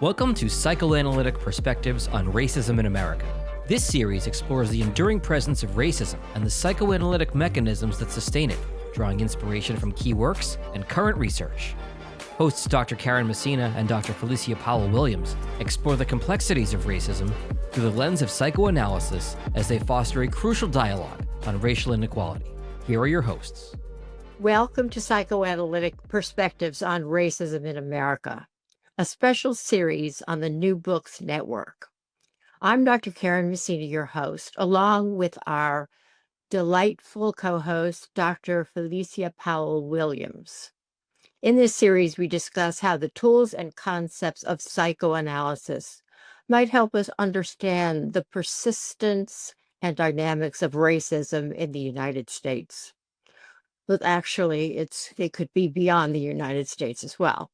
Welcome to Psychoanalytic Perspectives on Racism in America. This series explores the enduring presence of racism and the psychoanalytic mechanisms that sustain it, drawing inspiration from key works and current research. Hosts Dr. Karen Messina and Dr. Felicia Powell-Williams explore the complexities of racism through the lens of psychoanalysis as they foster a crucial dialogue on racial inequality. Here are your hosts. Welcome to Psychoanalytic Perspectives on Racism in America, a special series on the New Books Network. I'm Dr. Karen Messina, your host, along with our delightful co-host, Dr. Felicia Powell-Williams. In this series, we discuss how the tools and concepts of psychoanalysis might help us understand the persistence and dynamics of racism in the United States. But actually, it could be beyond the United States as well.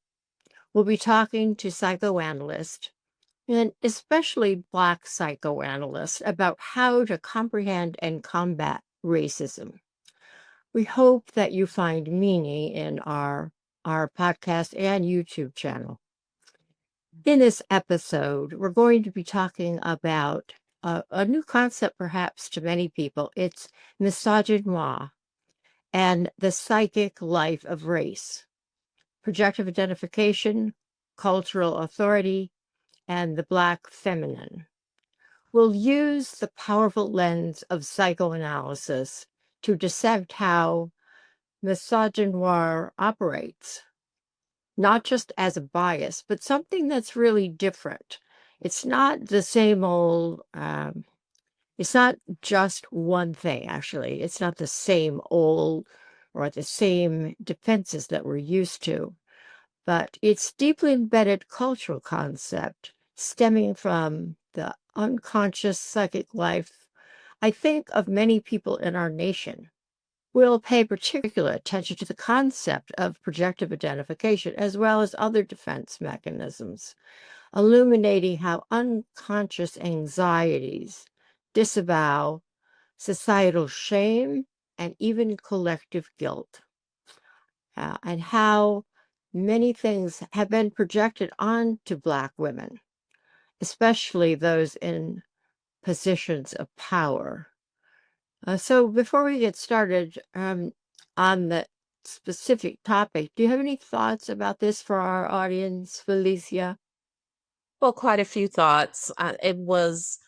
We'll be talking to psychoanalysts, and especially Black psychoanalysts, about how to comprehend and combat racism. We hope that you find meaning in our podcast and YouTube channel. In this episode, we're going to be talking about a new concept, perhaps, to many people. It's Misogynoir and the psychic life of race, projective identification, cultural authority, and the Black feminine. We'll use the powerful lens of psychoanalysis to dissect how Misogynoir operates, not just as a bias, but something that's really different. It's not the same old, it's not just one thing, actually. It's not the same old or the same defenses that we're used to, but it's deeply embedded cultural concept stemming from the unconscious psychic life, I think, of many people in our nation. We'll pay particular attention to the concept of projective identification as well as other defense mechanisms, illuminating how unconscious anxieties disavow societal shame and even collective guilt, and how many things have been projected onto Black women, especially those in positions of power. So before we get started on the specific topic, do you have any thoughts about this for our audience, Felicia? Well, quite a few thoughts. It was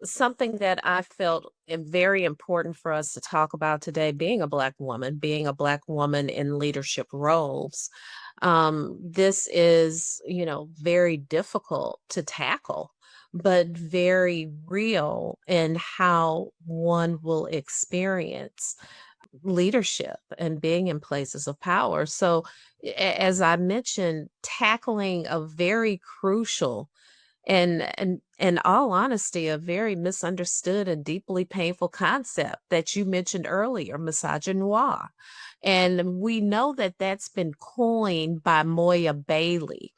something that I felt very important for us to talk about today, being a Black woman in leadership roles. This is, very difficult to tackle, but very real in how one will experience leadership and being in places of power. So, as I mentioned, tackling a very crucial and in all honesty, a very misunderstood and deeply painful concept that you mentioned earlier, misogynoir. And we know that that's been coined by Moya Bailey.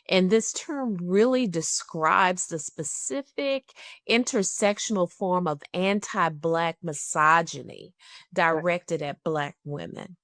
And this term really describes the specific intersectional form of anti-Black misogyny directed at Black women.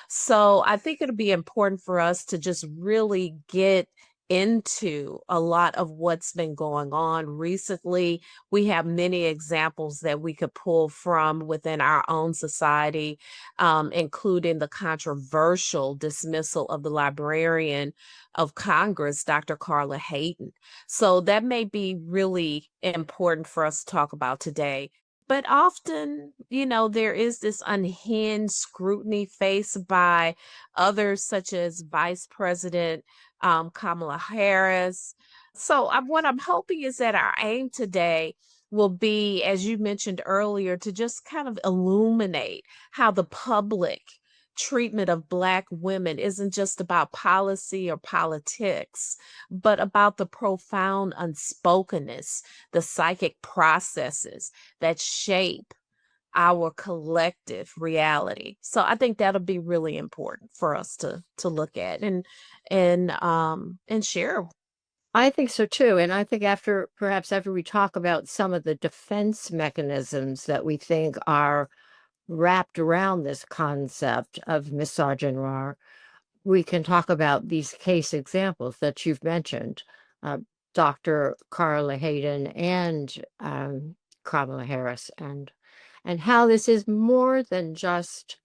So I think it'll be important for us to just really get into a lot of what's been going on recently. We have many examples that we could pull from within our own society, including the controversial dismissal of the Librarian of Congress, Dr. Carla Hayden. So that may be really important for us to talk about today. But often, there is this unhinged scrutiny faced by others, such as Vice President Kamala Harris. So what I'm hoping is that our aim today will be, as you mentioned earlier, to just kind of illuminate how the public treatment of Black women isn't just about policy or politics, but about the profound unspokenness, the psychic processes that shape our collective reality. So I think that'll be really important for us to look at and share. I think so too. And I think after we talk about some of the defense mechanisms that we think are wrapped around this concept of misogynoir, we can talk about these case examples that you've mentioned. Dr. Carla Hayden and Kamala Harris, and how this is more than just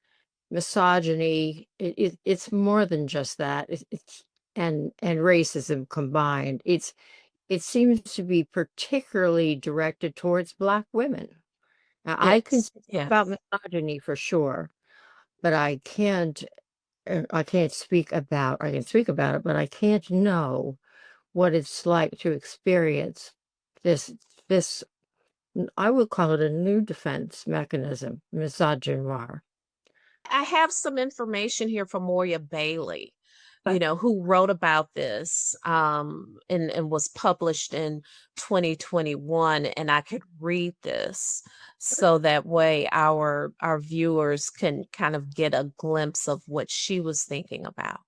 misogyny. It's more than just that. It's and racism combined. It seems to be particularly directed towards Black women. Now, I can Yes, speak yes. about misogyny for sure, but I can't speak about. I can speak about it, but I can't know what it's like to experience this. I would call it a new defense mechanism, misogynoir. I have some information here from Moya Bailey, who wrote about this and was published in 2021. And I could read this so that way our viewers can kind of get a glimpse of what she was thinking about.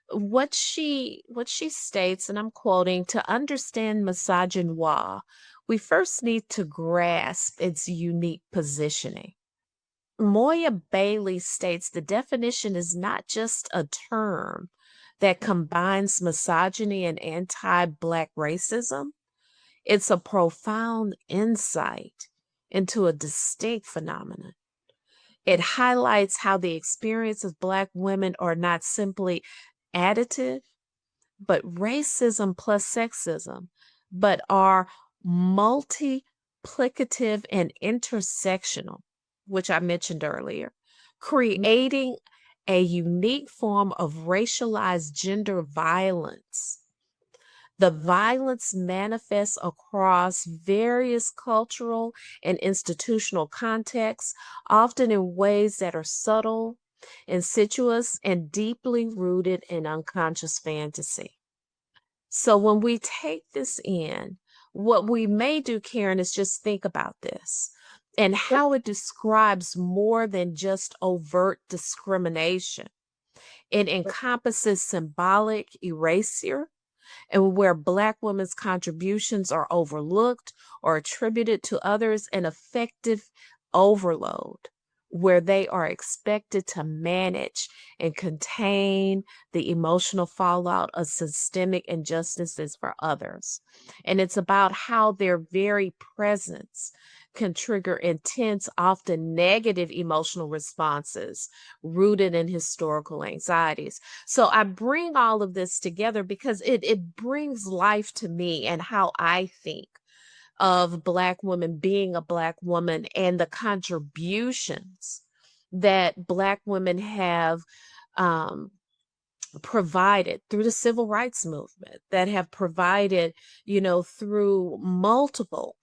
What she states, and I'm quoting, to understand misogynoir, we first need to grasp its unique positioning. Moya Bailey states the definition is not just a term that combines misogyny and anti-Black racism, it's a profound insight into a distinct phenomenon. It highlights how the experience of Black women are not simply additive, but racism plus sexism, but are multiplicative and intersectional, which I mentioned earlier, creating a unique form of racialized gender violence. The violence manifests across various cultural and institutional contexts, often in ways that are subtle, insidious, and deeply rooted in unconscious fantasy. So when we take this in, what we may do, Karen, is just think about this and how it describes more than just overt discrimination. It encompasses symbolic erasure, and where Black women's contributions are overlooked or attributed to others, and effective overload, where they are expected to manage and contain the emotional fallout of systemic injustices for others. And it's about how their very presence can trigger intense, often negative emotional responses rooted in historical anxieties. So I bring all of this together because it brings life to me and how I think of Black women being a Black woman and the contributions that Black women have um, provided through the civil rights movement, that have provided, through multiple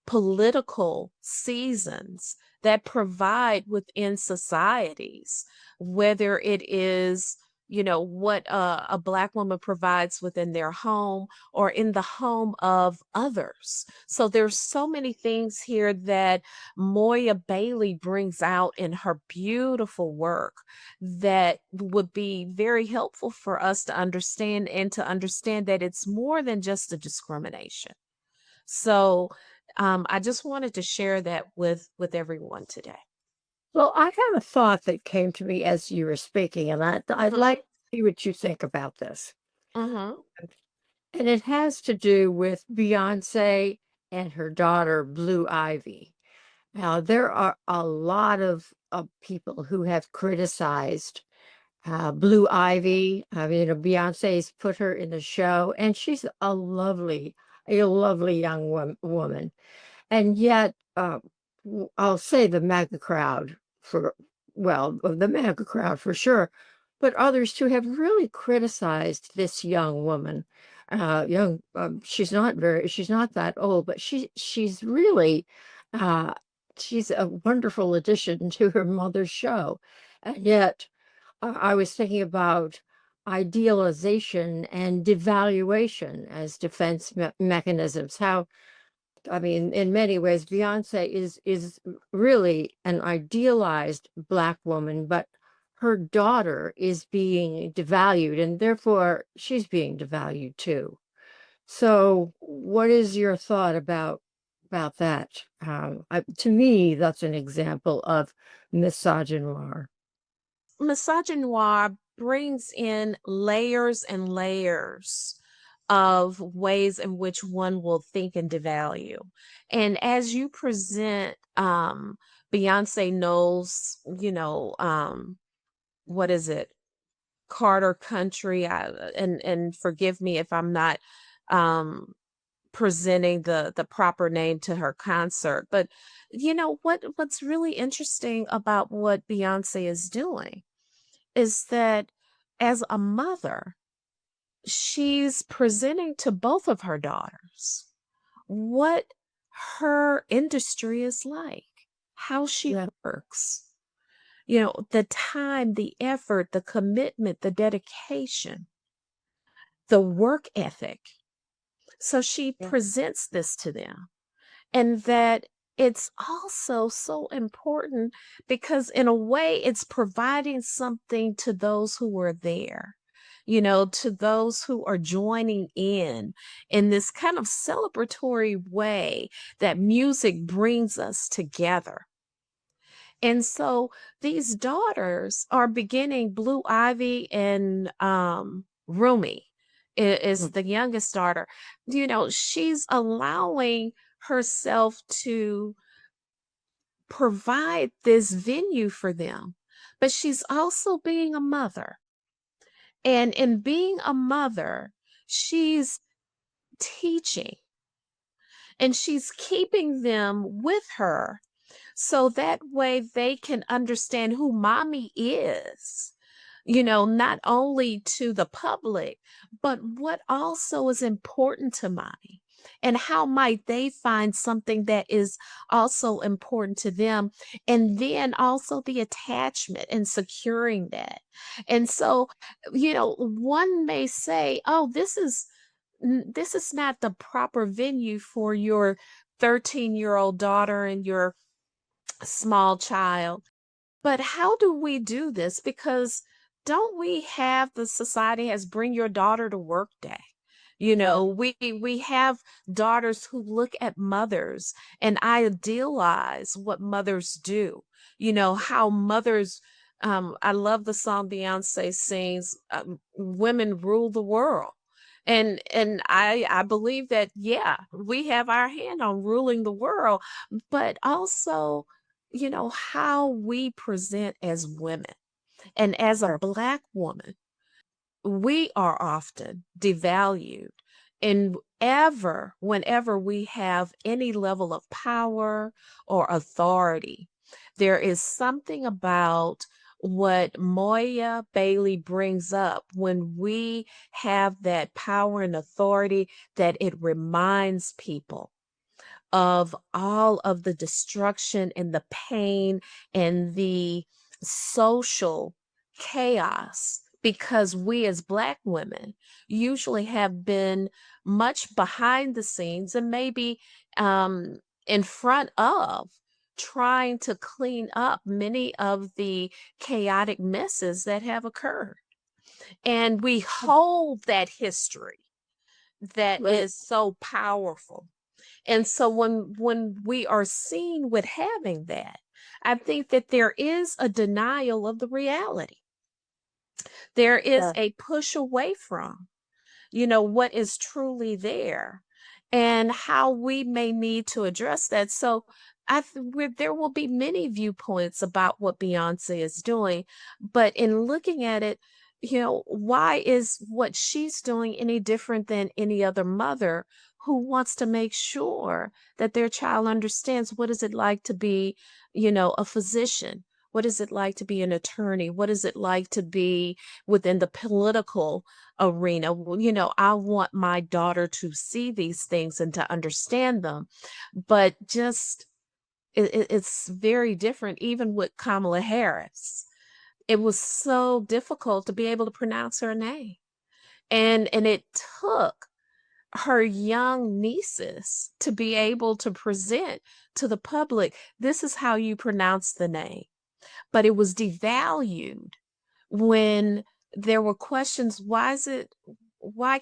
political seasons, that provide within societies, whether it is, what a Black woman provides within their home or in the home of others. So there's so many things here that Moya Bailey brings out in her beautiful work that would be very helpful for us to understand, and to understand that it's more than just a discrimination. So I just wanted to share that with everyone today. Well, I have a thought that came to me as you were speaking, and I'd like to see what you think about this. Mm-hmm. And it has to do with Beyonce and her daughter, Blue Ivy. Now, there are a lot of people who have criticized Blue Ivy. I mean, Beyonce's put her in the show, and she's a lovely young woman. And yet, I'll say the MAGA crowd the MAGA crowd for sure, but others too have really criticized this young woman. She's not that old, but she's really, uh, she's a wonderful addition to her mother's show. And yet, I was thinking about idealization and devaluation as defense mechanisms. How I mean, in many ways, Beyonce is really an idealized Black woman, but her daughter is being devalued, and therefore she's being devalued too. So, what is your thought about that? To me, that's an example of misogynoir. Misogynoir brings in layers and layers of ways in which one will think and devalue. And as you present Beyonce Knowles, what is it? Carter Country, and forgive me if I'm not um presenting the proper name to her concert, but what's really interesting about what Beyonce is doing is that as a mother, she's presenting to both of her daughters what her industry is like, how she Yeah. works, the time, the effort, the commitment, the dedication, the work ethic. So she Yeah. presents this to them. And that it's also so important because, in a way, it's providing something to those who were there, to those who are joining in this kind of celebratory way that music brings us together. And so these daughters are beginning, Blue Ivy and Rumi is Mm. the youngest daughter. She's allowing herself to provide this venue for them, but she's also being a mother. And in being a mother, she's teaching and she's keeping them with her so that way they can understand who mommy is, not only to the public, but what also is important to mommy. And how might they find something that is also important to them? And then also the attachment and securing that. And so, one may say, oh, this is not the proper venue for your 13-year-old daughter and your small child. But how do we do this? Because don't we have, the society has Bring Your Daughter to Work Day? We have daughters who look at mothers and idealize what mothers do. How mothers, I love the song Beyonce sings, women rule the world. And I believe that, yeah, we have our hand on ruling the world, but also, how we present as women. And as a Black woman, we are often devalued. And whenever we have any level of power or authority, there is something about what Moya Bailey brings up when we have that power and authority, that it reminds people of all of the destruction and the pain and the social chaos, because we as Black women usually have been much behind the scenes and maybe in front of trying to clean up many of the chaotic messes that have occurred. And we hold that history that Right. is so powerful. And so when we are seen with having that, I think that there is a denial of the reality. There is Yeah. a push away from, what is truly there and how we may need to address that. So there will be many viewpoints about what Beyonce is doing, but in looking at it, why is what she's doing any different than any other mother who wants to make sure that their child understands what is it like to be, a physician? What is it like to be an attorney? What is it like to be within the political arena? Well, I want my daughter to see these things and to understand them, but just it's very different. Even with Kamala Harris, it was so difficult to be able to pronounce her name, and it took her young nieces to be able to present to the public, this is how you pronounce the name. But it was devalued when there were questions, why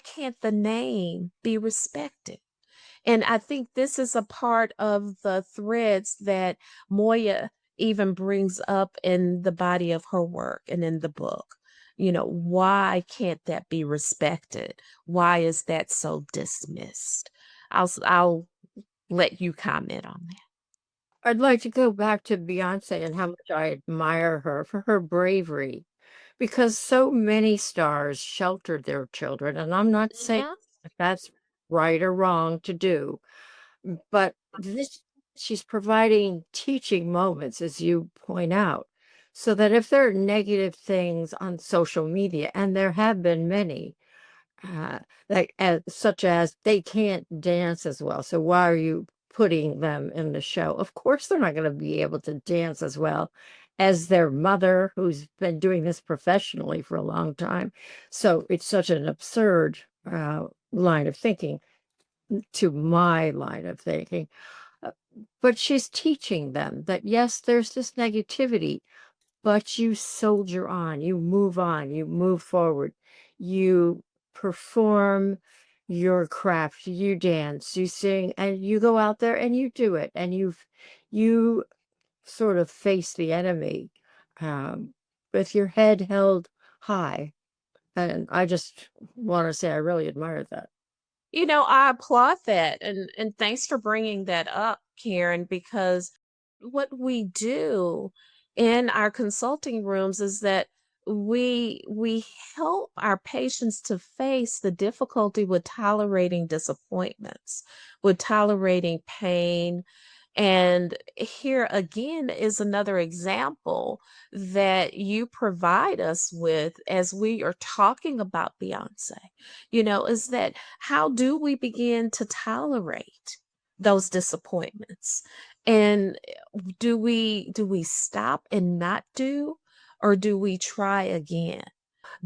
can't the name be respected? And I think this is a part of the threads that Moya even brings up in the body of her work and in the book. Why can't that be respected? Why is that so dismissed? I'll let you comment on that. I'd like to go back to Beyonce and how much I admire her for her bravery, because so many stars sheltered their children, and I'm not saying Mhm. if that's right or wrong to do, but she's providing teaching moments, as you point out, so that if there are negative things on social media, and there have been many, uh, such as they can't dance as well. So why are you putting them in the show? Of course, they're not going to be able to dance as well as their mother, who's been doing this professionally for a long time. So it's such an absurd line of thinking to my line of thinking. Uh, But she's teaching them that, yes, there's this negativity, but you soldier on, you move forward, you perform your craft, you dance, you sing, and you go out there and you do it, and you sort of face the enemy um, with your head held high. And I just want to say I really admire that. I applaud that, and thanks for bringing that up, Karen, because what we do in our consulting rooms is that we help our patients to face the difficulty with tolerating disappointments, with tolerating pain. And here again is another example that you provide us with as we are talking about Beyonce, is that how do we begin to tolerate those disappointments? And do we stop and not do, or do we try again?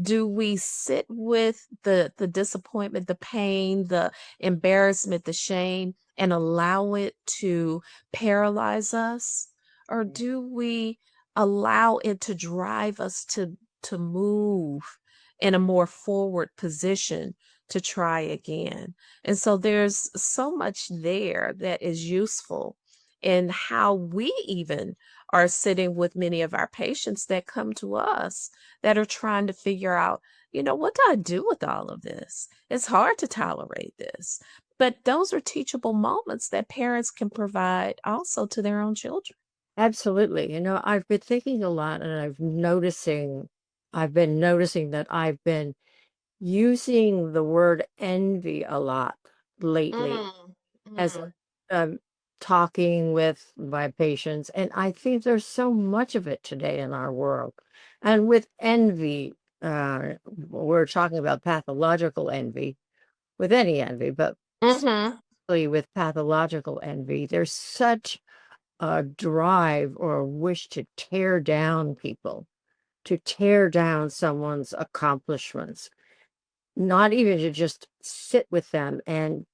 Do we sit with the disappointment, the pain, the embarrassment, the shame, and allow it to paralyze us? Or do we allow it to drive us to move in a more forward position to try again? And so there's so much there that is useful in how we even are sitting with many of our patients that come to us that are trying to figure out, what do I do with all of this? It's hard to tolerate this. But those are teachable moments that parents can provide also to their own children. Absolutely. I've been thinking a lot, and I've been noticing that I've been using the word envy a lot lately Mm, as mm. um, talking with my patients. And I think there's so much of it today in our world. And with envy, we're talking about pathological envy with any envy, but Mm-hmm. especially with pathological envy, there's such a drive or a wish to tear down people, to tear down someone's accomplishments, not even to just sit with them and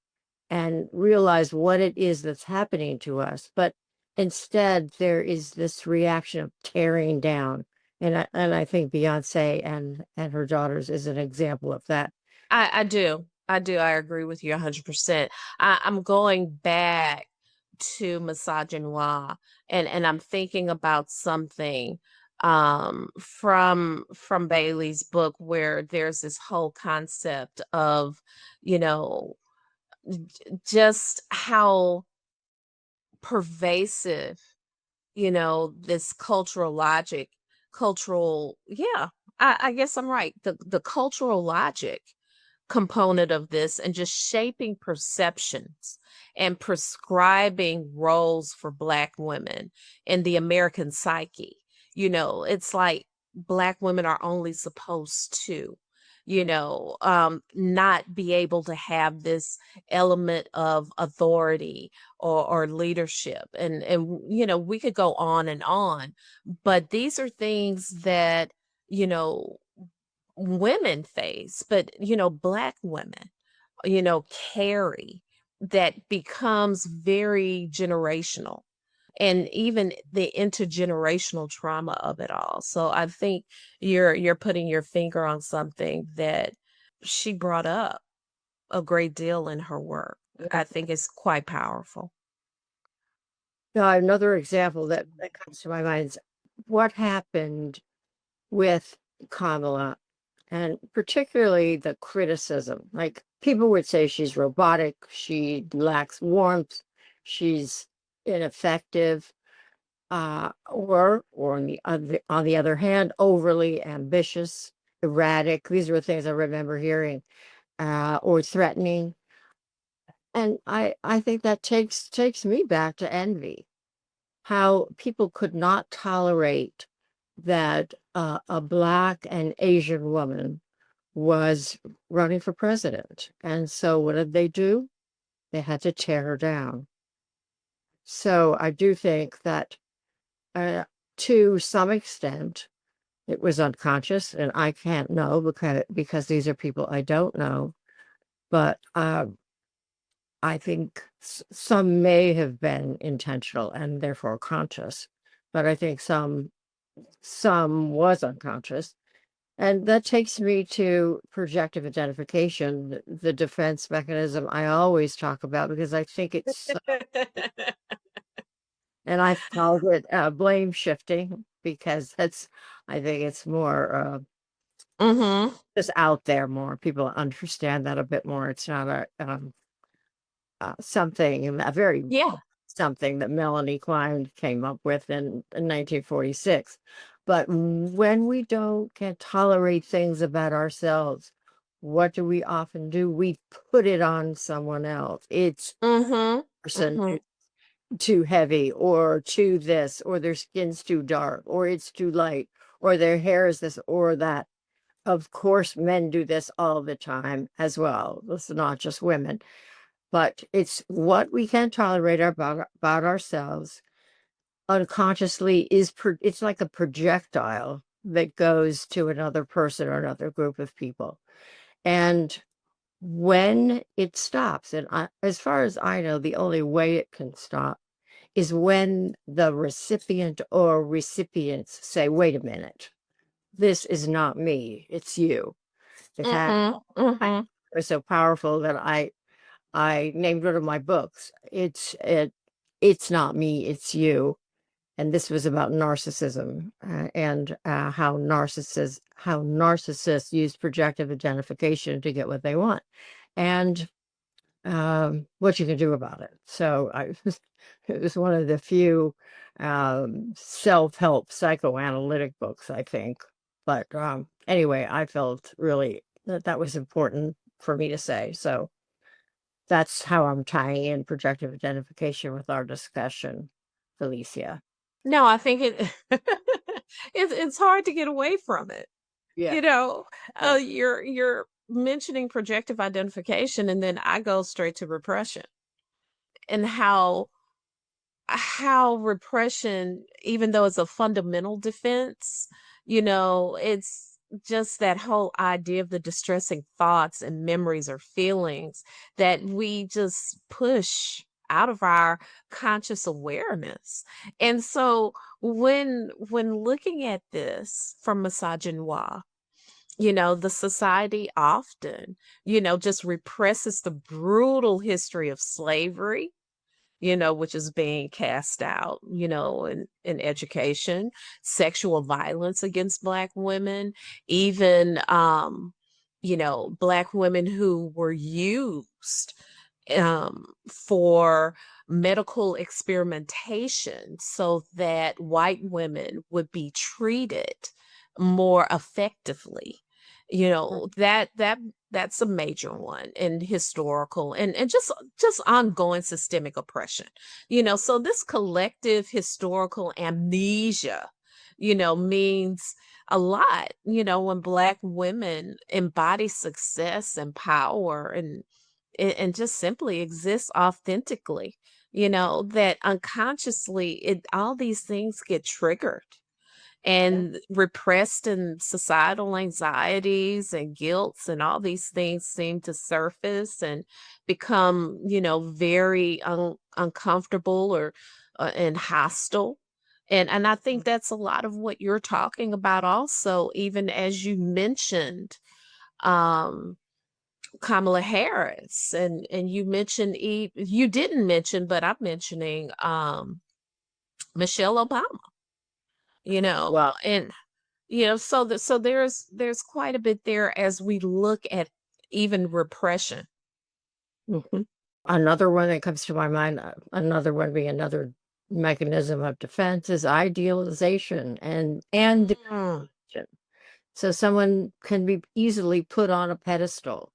realize what it is that's happening to us, but instead there is this reaction of tearing down. And I think Beyonce and her daughters is an example of that. I do. I do. I agree with you 100%. I'm going back to Misogynoir, and I'm thinking about something from Bailey's book, where there's this whole concept of, you know, just how pervasive, this cultural logic, yeah, I guess I'm right. The cultural logic component of this, and just shaping perceptions and prescribing roles for Black women in the American psyche. It's like Black women are only supposed to, not be able to have this element of authority or leadership. And we could go on, but these are things that, you know, women face, but Black women, carry, that becomes very generational, and even the intergenerational trauma of it all. So I think you're putting your finger on something that she brought up a great deal in her work. I think it's quite powerful. Now, another example that comes to my mind is what happened with Kamala and particularly the criticism. Like, people would say she's robotic, she lacks warmth, she's ineffective, or on the other hand, overly ambitious, erratic. These were things I remember hearing, or threatening. And I think that takes me back to envy. How people could not tolerate that a Black and Asian woman was running for president. And so what did they do? They had to tear her down. So I do think that to some extent, it was unconscious, and I can't know because these are people I don't know. But I think some may have been intentional and therefore conscious, but I think some was unconscious. And that takes me to projective identification, the defense mechanism I always talk about, because I think it's, and I called it blame shifting, because I think it's more just out there more. People understand that a bit more. It's not something that Melanie Klein came up with in 1946. But when we can't tolerate things about ourselves, what do we often do? We put it on someone else. It's person too heavy, or too this, or their skin's too dark, or it's too light, or their hair is this or that. Of course, men do this all the time as well. It's not just women. But it's what we can tolerate about ourselves unconsciously it's like a projectile that goes to another person or another group of people. And when it stops, and as far as I know, the only way it can stop is when the recipient or recipients say, wait a minute, this is not me, it's you. It was so powerful that I named one of my books. It's not me, it's you. And this was about narcissism, and how narcissists use projective identification to get what they want, and what you can do about it. So it was one of the few self-help psychoanalytic books, I think. But anyway, I felt really that was important for me to say. So that's how I'm tying in projective identification with our discussion, Felicia. No, I think it's hard to get away from it. Yeah. You're mentioning projective identification, and then I go straight to repression, and how repression, even though it's a fundamental defense, it's just that whole idea of the distressing thoughts and memories or feelings that we just push out of our conscious awareness. And so when looking at this from misogynoir, the society often, just represses the brutal history of slavery, which is being cast out, in education, sexual violence against Black women, even, Black women who were used for medical experimentation so that white women would be treated more effectively. That's a major one in historical and just ongoing systemic oppression. So this collective historical amnesia, means a lot, when Black women embody success and power and just simply exist authentically, that unconsciously all these things get triggered and repressed, and societal anxieties and guilts and all these things seem to surface and become, very uncomfortable or and hostile. And I think that's a lot of what you're talking about also, even as you mentioned Kamala Harris, and you mentioned you didn't mention, but I'm mentioning Michelle Obama. Well, And So there's quite a bit there as we look at even repression. Mhm. Another one that comes to my mind, another one being another mechanism of defense, is idealization and Mm, depression. So someone can be easily put on a pedestal.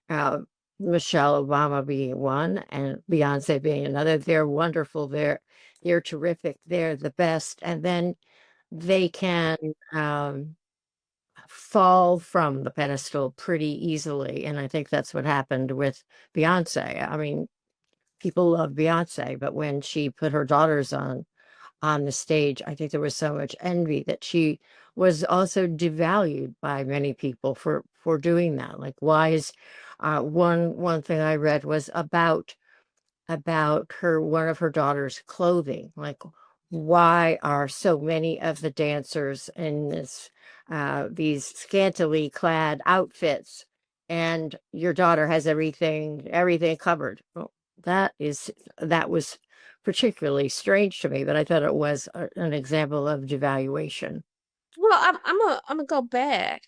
Uh, Michelle Obama being one, and Beyonce being another. They're wonderful. They're terrific. They're the best. And then they can fall from the pedestal pretty easily. And I think that's what happened with Beyonce. I mean, people love Beyonce, but when she put her daughters on the stage, I think there was so much envy that she was also devalued by many people for doing that. Like, why is one thing I read was about her one of her daughter's clothing. Like, why are so many of the dancers in these scantily clad outfits, and your daughter has everything covered? Well, that was particularly strange to me, but I thought it was an example of devaluation. well, I'm gonna go back,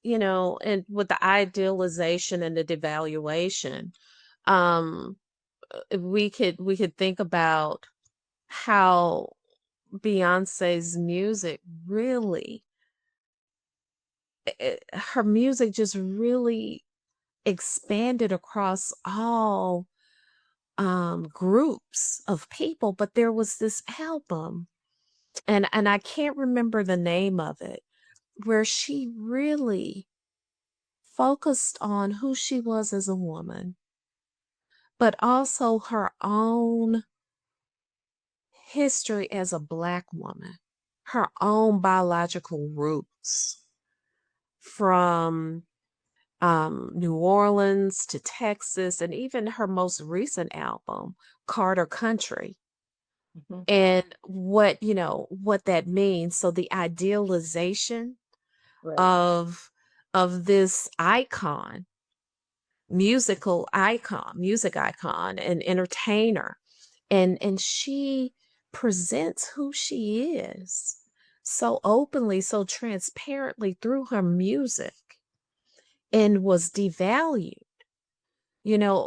and with the idealization and the devaluation. Um, we could think about how Beyonce's music really, her music just really expanded across all groups of people. But there was this album, and I can't remember the name of it, where she really focused on who she was as a woman, but also her own history as a Black woman, her own biological roots from New Orleans to Texas, and even her most recent album, Carter Country, Mhm. and what that means. So the idealization Right. of this icon, music icon, and entertainer, and she presents who she is so openly, so transparently through her music, and was devalued,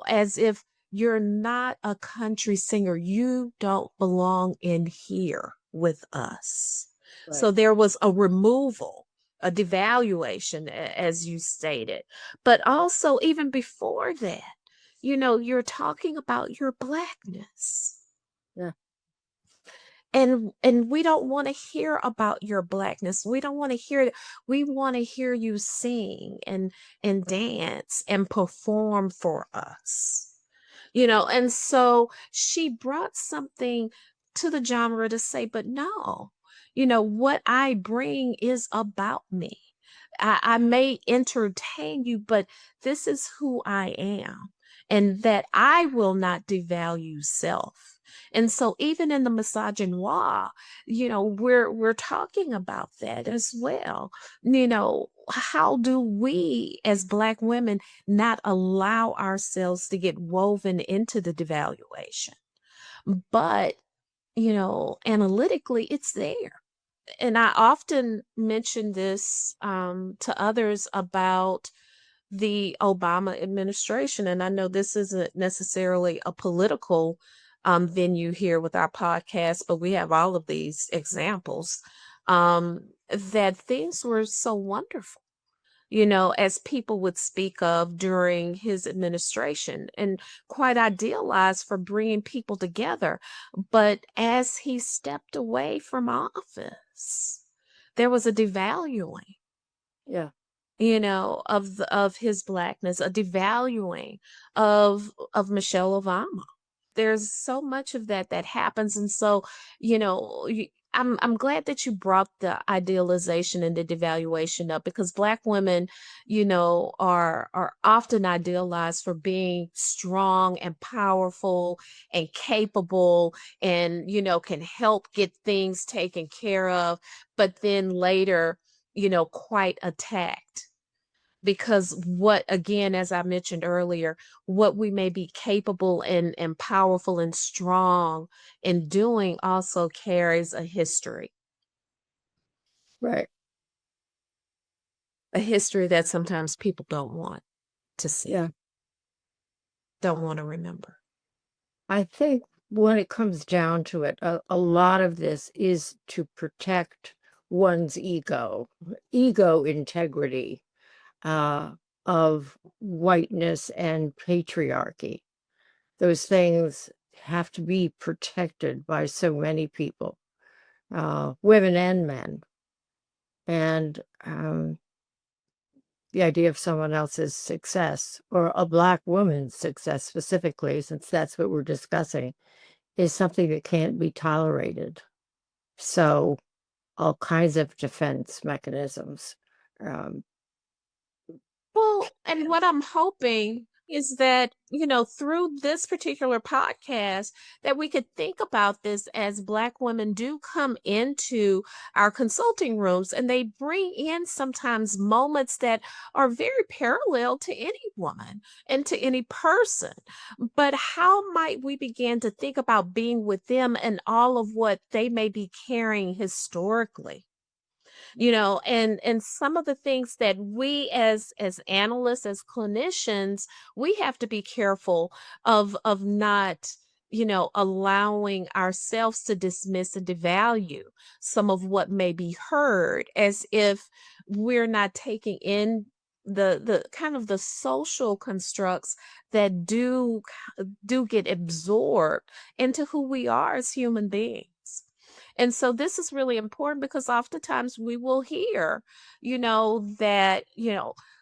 as if you're not a country singer, you don't belong in here with us. So Right. there was a removal, a devaluation, as you stated. But also, even before that, you're talking about your Blackness. Yeah. And we don't want to hear about your Blackness. We don't want to hear it. We want to hear you sing and dance and perform for us. And so she brought something to the genre to say, but no, what I bring is about me. I may entertain you, but this is who I am, and that I will not devalue self. And so even in the Misogynoir, we're talking about that as well. How do we as Black women not allow ourselves to get woven into the devaluation? But, analytically, it's there. And I often mention this to others about the Obama administration. And I know this isn't necessarily a political venue here with our podcast, but we have all of these examples, that things were so wonderful, as people would speak of during his administration, and quite idealized for bringing people together. But as he stepped away from office, there was a devaluing, Yeah. of his Blackness, a devaluing of Michelle Obama. There's so much of that happens. And so, I'm glad that you brought the idealization and the devaluation up, because Black women, are often idealized for being strong and powerful and capable, and can help get things taken care of, but then later, quite attacked, because what, again, as I mentioned earlier, what we may be capable and powerful and strong in doing also carries a history. Right. a history that sometimes people don't want to see, don't want to remember. I think when it comes down to it, a lot of this is to protect one's ego integrity of whiteness and patriarchy. Those things have to be protected by so many people, women and men. And the idea of someone else's success, or a Black woman's success specifically, since that's what we're discussing, is something that can't be tolerated. So all kinds of defense mechanisms. Well, and what I'm hoping is that, through this particular podcast, that we could think about this as Black women do come into our consulting rooms, and they bring in sometimes moments that are very parallel to any woman and to any person. But how might we begin to think about being with them and all of what they may be carrying historically? And some of the things that we as analysts, as clinicians, we have to be careful of not allowing ourselves to dismiss and devalue some of what may be heard, as if we're not taking in the kind of the social constructs that do get absorbed into who we are as human beings. And so this is really important, because oftentimes we will hear, that,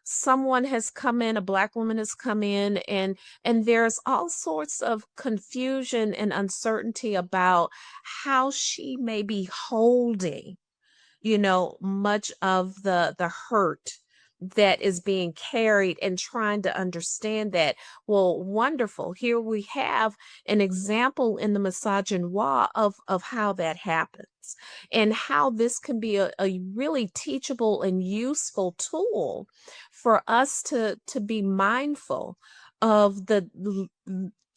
someone has come in, a Black woman has come in, and there's all sorts of confusion and uncertainty about how she may be holding, much of the hurt that is being carried, and trying to understand that. Well, wonderful. Here we have an example in the Misogynoir of how that happens, and how this can be a really teachable and useful tool for us to be mindful of the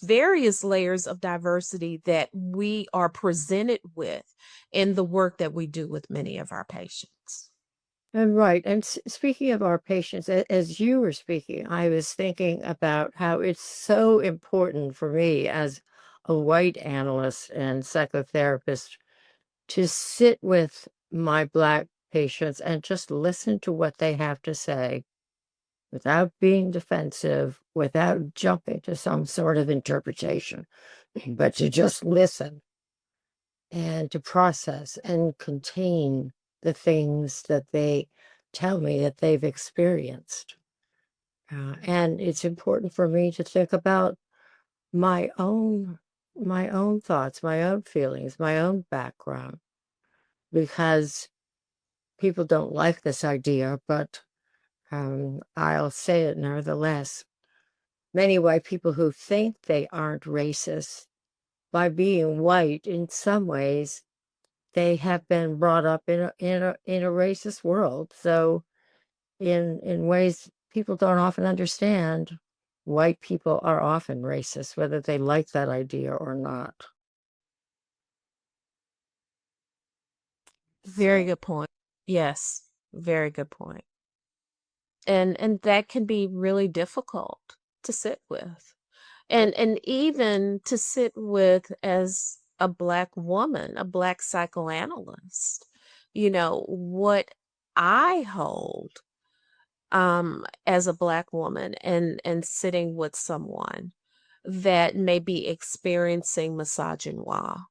various layers of diversity that we are presented with in the work that we do with many of our patients. And right. And speaking of our patients, as you were speaking, I was thinking about how it's so important for me as a white analyst and psychotherapist to sit with my Black patients and just listen to what they have to say without being defensive, without jumping to some sort of interpretation, but to just listen and to process and contain the things that they tell me that they've experienced. And it's important for me to think about my own thoughts, my own feelings, my own background, because people don't like this idea, but I'll say it nevertheless. Many white people who think they aren't racist, by being white, in some ways, they have been brought up in a racist world. So in ways people don't often understand, white people are often racist, whether they like that idea or not. Very good point. Yes, very good point. And that can be really difficult to sit with. And even to sit with as a Black woman, a Black psychoanalyst, what I hold as a Black woman, and sitting with someone that may be experiencing misogynoir,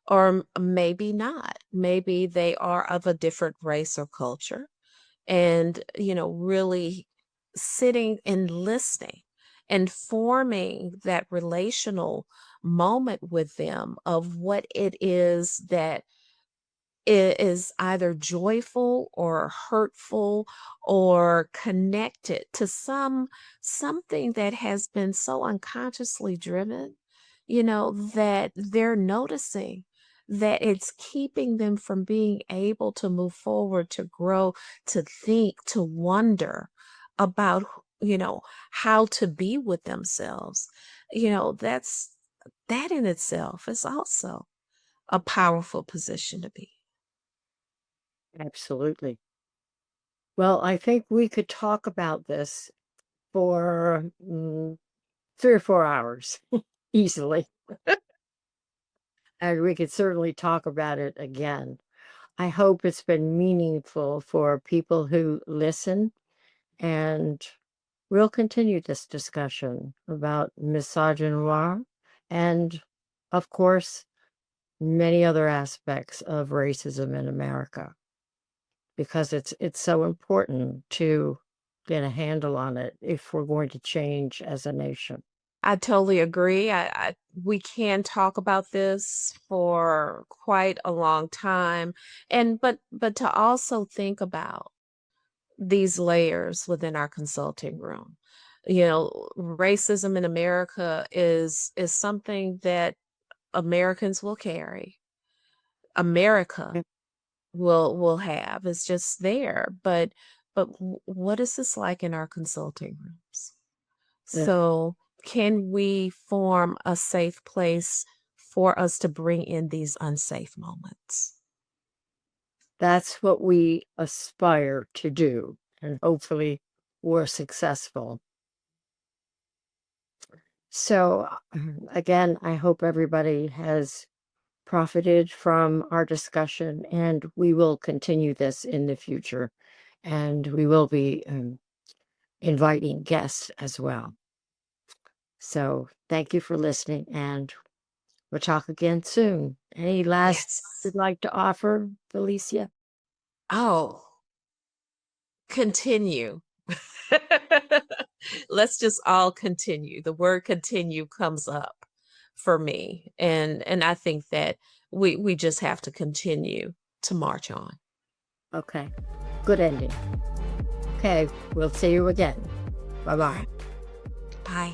or maybe not. Maybe they are of a different race or culture, and really sitting and listening and forming that relational moment with them of what it is that is either joyful or hurtful, or connected to something that has been so unconsciously driven, that they're noticing that it's keeping them from being able to move forward, to grow, to think, to wonder about, how to be with themselves. That in itself is also a powerful position to be. Absolutely. Well, I think we could talk about this for 3 or 4 hours easily, and we could certainly talk about it again. I hope it's been meaningful for people who listen, and we'll continue this discussion about misogynoir and, of course, many other aspects of racism in America, because it's so important to get a handle on it if we're going to change as a nation. I totally agree. We can talk about this for quite a long time, and but to also think about these layers within our consulting room. You know, racism in America is something that Americans will carry. America Mm. will have. It's just there. But what is this like in our consulting rooms? Yeah. So can we form a safe place for us to bring in these unsafe moments? That's what we aspire to do, and hopefully we're successful. So, again, I hope everybody has profited from our discussion, and we will continue this in the future. And we will be inviting guests as well. So, thank you for listening, and we'll talk again soon. Any last Yes. you'd like to offer, Felicia? Oh, continue. Let's just all continue. The word continue comes up for me. And I think that we just have to continue to march on. Okay, good ending. Okay, we'll see you again. Bye-bye. Bye.